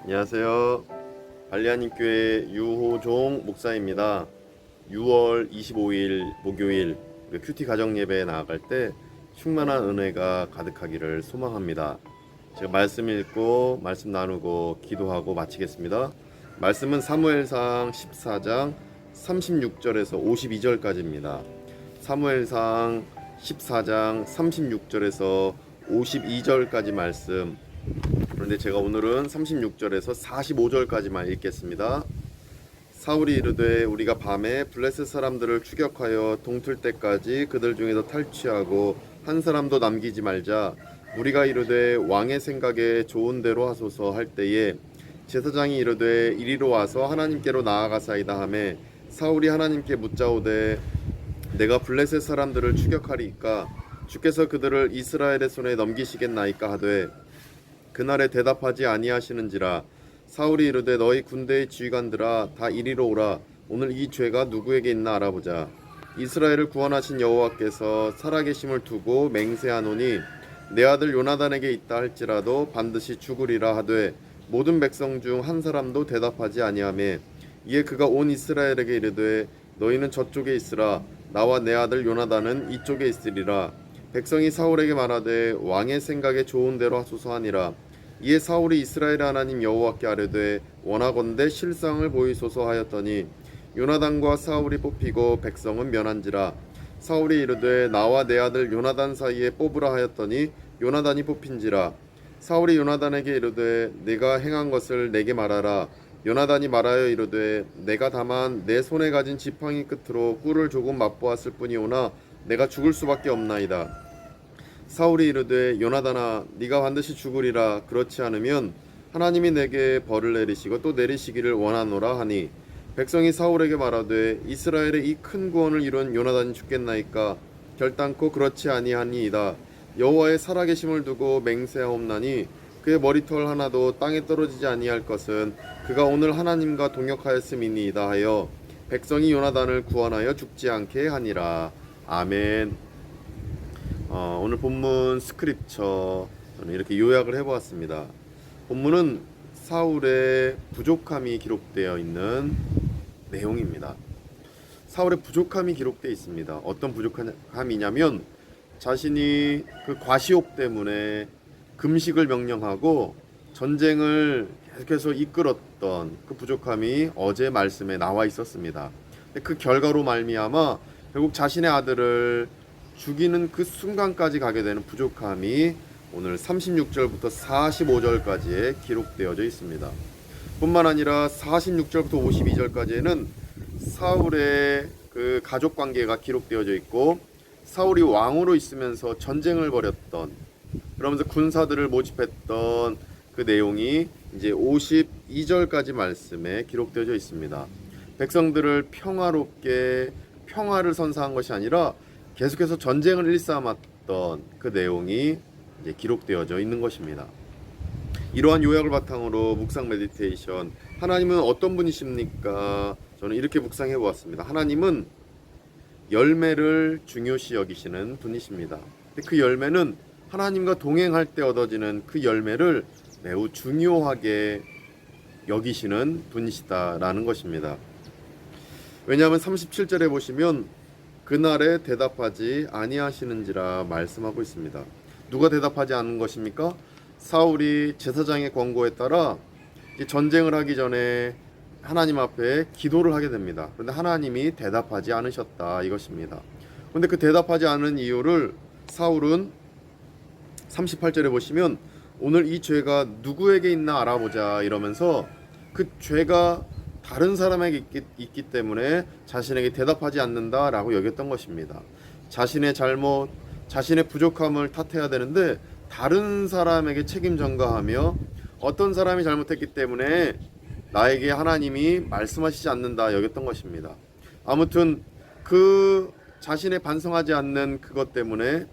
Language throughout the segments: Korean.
안녕하세요. 발리하님교회 유호종 목사입니다. 6월 25일 목요일 큐티 가정 예배에 나아갈 때 충만한 은혜가 가득하기를 소망합니다. 제가 말씀 읽고 말씀 나누고 기도하고 마치겠습니다. 말씀은 사무엘상 14장 36절에서 52절까지입니다. 사무엘상 14장 36절에서 52절까지 말씀, 그런데 제가 오늘은 36절에서 45절까지만 읽겠습니다. 사울이 이르되 우리가 밤에 블레셋 사람들을 추격하여 동틀 때까지 그들 중에서 탈취하고 한 사람도 남기지 말자. 우리가 이르되 왕의 생각에 좋은 대로 하소서 할 때에 제사장이 이르되 이리로 와서 하나님께로 나아가사이다 하매 사울이 하나님께 묻자오되 내가 블레셋 사람들을 추격하리이까 주께서 그들을 이스라엘의 손에 넘기시겠나이까 하되 그날에 대답하지 아니하시는지라. 사울이 이르되 너희 군대의 지휘관들아 다 이리로 오라. 오늘 이 죄가 누구에게 있나 알아보자. 이스라엘을 구원하신 여호와께서 살아계심을 두고 맹세하노니 내 아들 요나단에게 있다 할지라도 반드시 죽으리라 하되 모든 백성 중 한 사람도 대답하지 아니하매 이에 그가 온 이스라엘에게 이르되 너희는 저쪽에 있으라. 나와 내 아들 요나단은 이쪽에 있으리라. 백성이 사울에게 말하되 왕의 생각에 좋은 대로 하소서 하니라. 이에 사울이 이스라엘 하나님 여호와께 아뢰되 원하건대 실상을 보이소서 하였더니 요나단과 사울이 뽑히고 백성은 면한지라. 사울이 이르되 나와 내 아들 요나단 사이에 뽑으라 하였더니 요나단이 뽑힌지라. 사울이 요나단에게 이르되 네가 행한 것을 내게 말하라. 요나단이 말하여 이르되 내가 다만 내 손에 가진 지팡이 끝으로 꿀을 조금 맛보았을 뿐이오나 내가 죽을 수밖에 없나이다. 사울이 이르되 요나단아 네가 반드시 죽으리라. 그렇지 않으면 하나님이 내게 벌을 내리시고 또 내리시기를 원하노라 하니 백성이 사울에게 말하되 이스라엘의 이 큰 구원을 이룬 요나단이 죽겠나이까. 결단코 그렇지 아니하니이다. 여호와의 살아계심을 두고 맹세하옵나니 그의 머리털 하나도 땅에 떨어지지 아니할 것은 그가 오늘 하나님과 동역하였음이니이다 하여 백성이 요나단을 구원하여 죽지 않게 하니라. 아멘. 오늘 본문 스크립처 저는 이렇게 요약을 해보았습니다. 본문은 사울의 부족함이 기록되어 있는 내용입니다. 사울의 부족함이 기록되어 있습니다. 어떤 부족함이냐면 자신이 그 과시욕 때문에 금식을 명령하고 전쟁을 계속해서 이끌었던 그 부족함이 어제 말씀에 나와 있었습니다. 그 결과로 말미암아 결국 자신의 아들을 죽이는 그 순간까지 가게 되는 부족함이 오늘 36절부터 45절까지에 기록되어져 있습니다. 뿐만 아니라 46절부터 52절까지에는 사울의 그 가족 관계가 기록되어져 있고 사울이 왕으로 있으면서 전쟁을 벌였던, 그러면서 군사들을 모집했던 그 내용이 이제 52절까지 말씀에 기록되어져 있습니다. 백성들을 평화롭게 평화를 선사한 것이 아니라 계속해서 전쟁을 일삼았던 그 내용이 이제 기록되어져 있는 것입니다. 이러한 요약을 바탕으로 묵상 메디테이션, 하나님은 어떤 분이십니까? 저는 이렇게 묵상해 보았습니다. 하나님은 열매를 중요시 여기시는 분이십니다. 그 열매는 하나님과 동행할 때 얻어지는 그 열매를 매우 중요하게 여기시는 분이시다라는 것입니다. 왜냐하면 37절에 보시면 그날에 대답하지 아니하시는지라 말씀하고 있습니다. 누가 대답하지 않은 것입니까? 사울이 제사장의 권고에 따라 전쟁을 하기 전에 하나님 앞에 기도를 하게 됩니다. 그런데 하나님이 대답하지 않으셨다 이것입니다. 그런데 그 대답하지 않은 이유를 사울은 38절에 보시면 오늘 이 죄가 누구에게 있나 알아보자 이러면서 그 죄가 다른 사람에게 있기 때문에 자신에게 대답하지 않는다라고 여겼던 것입니다. 자신의 잘못, 자신의 부족함을 탓해야 되는데 다른 사람에게 책임 전가하며 어떤 사람이 잘못했기 때문에 나에게 하나님이 말씀하시지 않는다 여겼던 것입니다. 아무튼 그 자신의 반성하지 않는 그것 때문에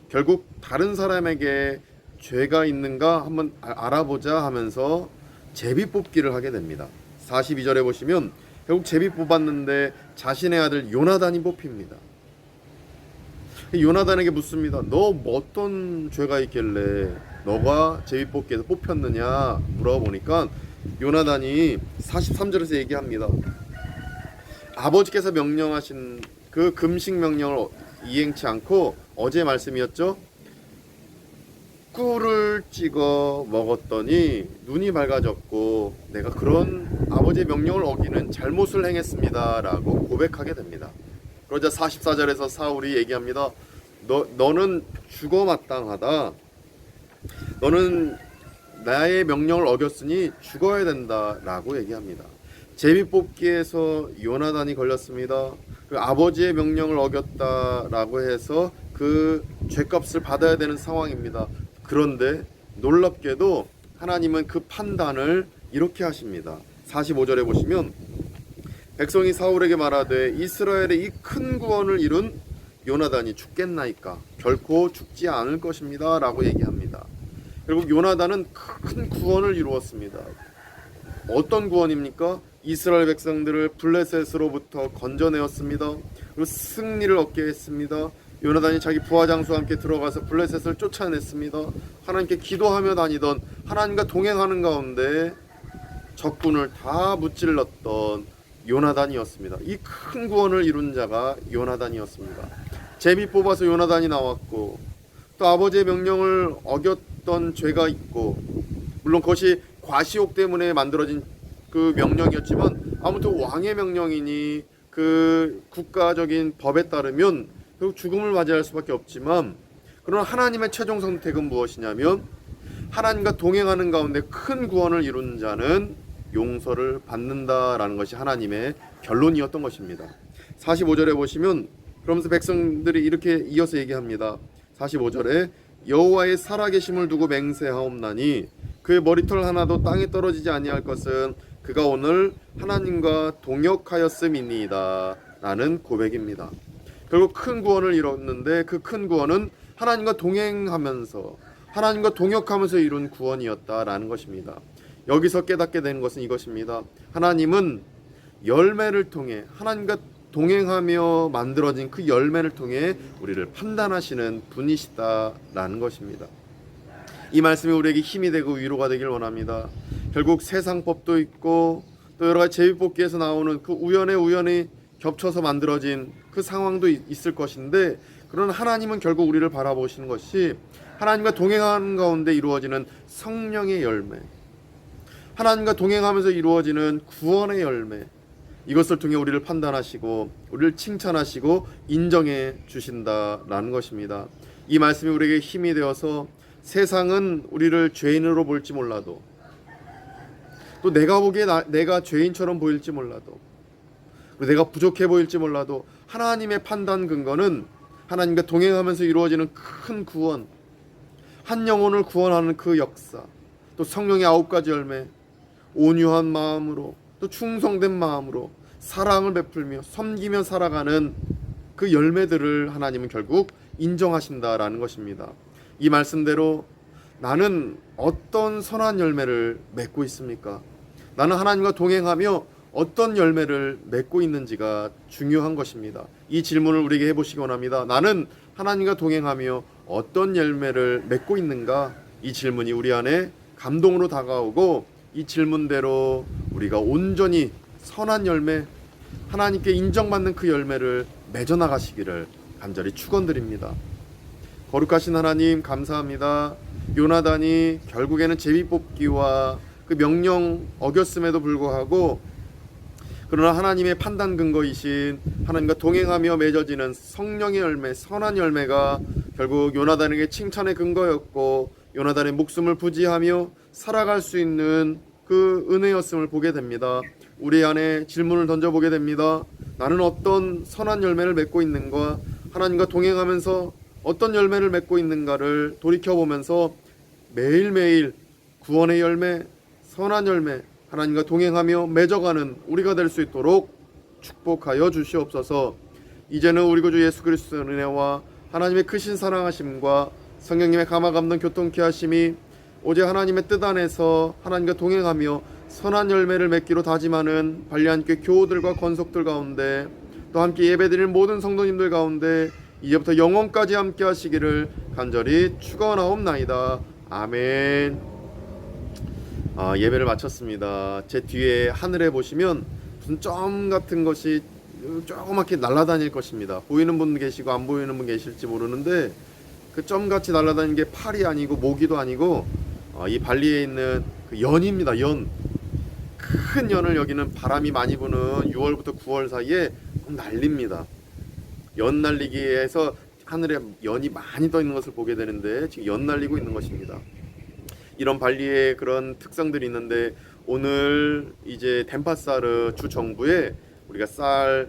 결국 다른 사람에게 죄가 있는가 한번 알아보자 하면서 제비 뽑기를 하게 됩니다. 42절에 보시면 결국 제비 뽑았는데 자신의 아들 요나단이 뽑힙니다. 요나단에게 묻습니다. 너 어떤 죄가 있길래 너가 제비 뽑기에서 뽑혔느냐 물어보니까 요나단이 43절에서 얘기합니다. 아버지께서 명령하신 그 금식 명령을 이행치 않고, 어제 말씀이었죠? 꿀을 찍어 먹었더니 눈이 밝아졌고 내가 그런 아버지의 명령을 어기는 잘못을 행했습니다 라고 고백하게 됩니다. 그러자 44절에서 사울이 얘기합니다. 너는 죽어 마땅하다. 너는 나의 명령을 어겼으니 죽어야 된다 라고 얘기합니다. 제비뽑기에서 요나단이 걸렸습니다. 그 아버지의 명령을 어겼다라고 해서 그 죄값을 받아야 되는 상황입니다. 그런데 놀랍게도 하나님은 그 판단을 이렇게 하십니다. 45절에 보시면 백성이 사울에게 말하되 이스라엘의 이 큰 구원을 이룬 요나단이 죽겠나이까? 결코 죽지 않을 것입니다 라고 얘기합니다. 결국 요나단은 큰 구원을 이루었습니다. 어떤 구원입니까? 이스라엘 백성들을 블레셋으로부터 건져내었습니다. 그리고 승리를 얻게 했습니다. 요나단이 자기 부하 장수와 함께 들어가서 블레셋을 쫓아냈습니다. 하나님께 기도하며 다니던, 하나님과 동행하는 가운데 적군을 다 무찔렀던 요나단이었습니다. 이 큰 구원을 이룬 자가 요나단이었습니다. 제비 뽑아서 요나단이 나왔고, 또 아버지의 명령을 어겼던 죄가 있고, 물론 그것이 과시욕 때문에 만들어진 그 명령이었지만 아무튼 왕의 명령이니 그 국가적인 법에 따르면 결국 죽음을 맞이할 수밖에 없지만, 그러나 하나님의 최종 선택은 무엇이냐면 하나님과 동행하는 가운데 큰 구원을 이룬 자는 용서를 받는다라는 것이 하나님의 결론이었던 것입니다. 45절에 보시면 그러면서 백성들이 이렇게 이어서 얘기합니다. 45절에 여호와의 살아계심을 두고 맹세하옵나니 그의 머리털 하나도 땅에 떨어지지 아니할 것은 그가 오늘 하나님과 동역하였음이니이다 라는 고백입니다. 결국 큰 구원을 이뤘는데 그 큰 구원은 하나님과 동행하면서, 하나님과 동역하면서 이룬 구원이었다라는 것입니다. 여기서 깨닫게 되는 것은 이것입니다. 하나님은 열매를 통해, 하나님과 동행하며 만들어진 그 열매를 통해 우리를 판단하시는 분이시다라는 것입니다. 이 말씀이 우리에게 힘이 되고 위로가 되길 원합니다. 결국 세상 법도 있고 또 여러 가지 제비뽑기에서 나오는 그 우연히 겹쳐서 만들어진 그 상황도 있을 것인데, 그러나 하나님은 결국 우리를 바라보시는 것이 하나님과 동행하는 가운데 이루어지는 성령의 열매, 하나님과 동행하면서 이루어지는 구원의 열매, 이것을 통해 우리를 판단하시고 우리를 칭찬하시고 인정해 주신다라는 것입니다. 이 말씀이 우리에게 힘이 되어서 세상은 우리를 죄인으로 볼지 몰라도, 또 내가 보기에 내가 죄인처럼 보일지 몰라도, 내가 부족해 보일지 몰라도 하나님의 판단 근거는 하나님과 동행하면서 이루어지는 큰 구원, 한 영혼을 구원하는 그 역사, 또 성령의 9가지 열매, 온유한 마음으로 또 충성된 마음으로 사랑을 베풀며 섬기며 살아가는 그 열매들을 하나님은 결국 인정하신다라는 것입니다. 이 말씀대로 나는 어떤 선한 열매를 맺고 있습니까? 나는 하나님과 동행하며 어떤 열매를 맺고 있는지가 중요한 것입니다. 이 질문을 우리에게 해보시기 원합니다. 나는 하나님과 동행하며 어떤 열매를 맺고 있는가? 이 질문이 우리 안에 감동으로 다가오고, 이 질문대로 우리가 온전히 선한 열매, 하나님께 인정받는 그 열매를 맺어나가시기를 간절히 축원드립니다. 거룩하신 하나님 감사합니다. 요나단이 결국에는 제비뽑기와 그 명령 어겼음에도 불구하고, 그러나 하나님의 판단 근거이신 하나님과 동행하며 맺어지는 성령의 열매, 선한 열매가 결국 요나단에게 칭찬의 근거였고, 요나단의 목숨을 부지하며 살아갈 수 있는 그 은혜였음을 보게 됩니다. 우리 안에 질문을 던져보게 됩니다. 나는 어떤 선한 열매를 맺고 있는가? 하나님과 동행하면서 어떤 열매를 맺고 있는가를 돌이켜보면서 매일매일 구원의 열매, 선한 열매, 하나님과 동행하며 맺어가는 우리가 될 수 있도록 축복하여 주시옵소서. 이제는 우리 구주 예수 그리스도의 은혜와 하나님의 크신 사랑하심과 성령님의 감화감동 교통케 하심이 오직 하나님의 뜻 안에서 하나님과 동행하며 선한 열매를 맺기로 다짐하는 발리안교회 교우들과 권속들 가운데, 또 함께 예배드리는 모든 성도님들 가운데 이제부터 영원까지 함께 하시기를 간절히 축원하옵나이다. 아멘. 예배를 마쳤습니다. 제 뒤에 하늘에 보시면 무슨 점 같은 것이 조그맣게 날아다닐 것입니다. 보이는 분 계시고 안 보이는 분 계실지 모르는데 그 점같이 날아다니는 게 팔이 아니고 모기도 아니고 이 발리에 있는 그 연입니다. 연. 큰 연을 여기는 바람이 많이 부는 6월부터 9월 사이에 날립니다. 연 날리기에서 하늘에 연이 많이 떠 있는 것을 보게 되는데 지금 연 날리고 있는 것입니다. 이런 발리의 그런 특성들이 있는데 오늘 이제 덴파사르 주 정부에 우리가 쌀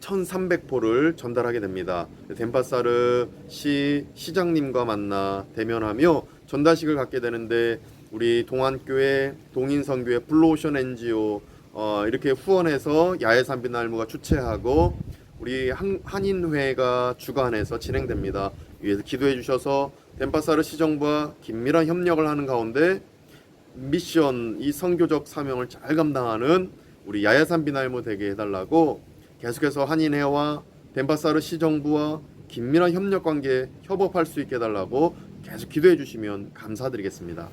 1300포를 전달하게 됩니다. 덴파사르 시 시장님과 만나 대면하며 전달식을 갖게 되는데 우리 동안교회, 동인선교회, 블루오션 NGO 이렇게 후원해서 야외산비날무가 주최하고 우리 한인회가 주관해서 진행됩니다. 위에서 기도해 주셔서 덴파사르 시정부와 긴밀한 협력을 하는 가운데 미션, 이 선교적 사명을 잘 감당하는 우리 야외산비날무 되게 해달라고 계속해서 한인회와 덴파사르 시정부와 긴밀한 협력 관계 협업할 수 있게 해달라고 계속 기도해 주시면 감사드리겠습니다.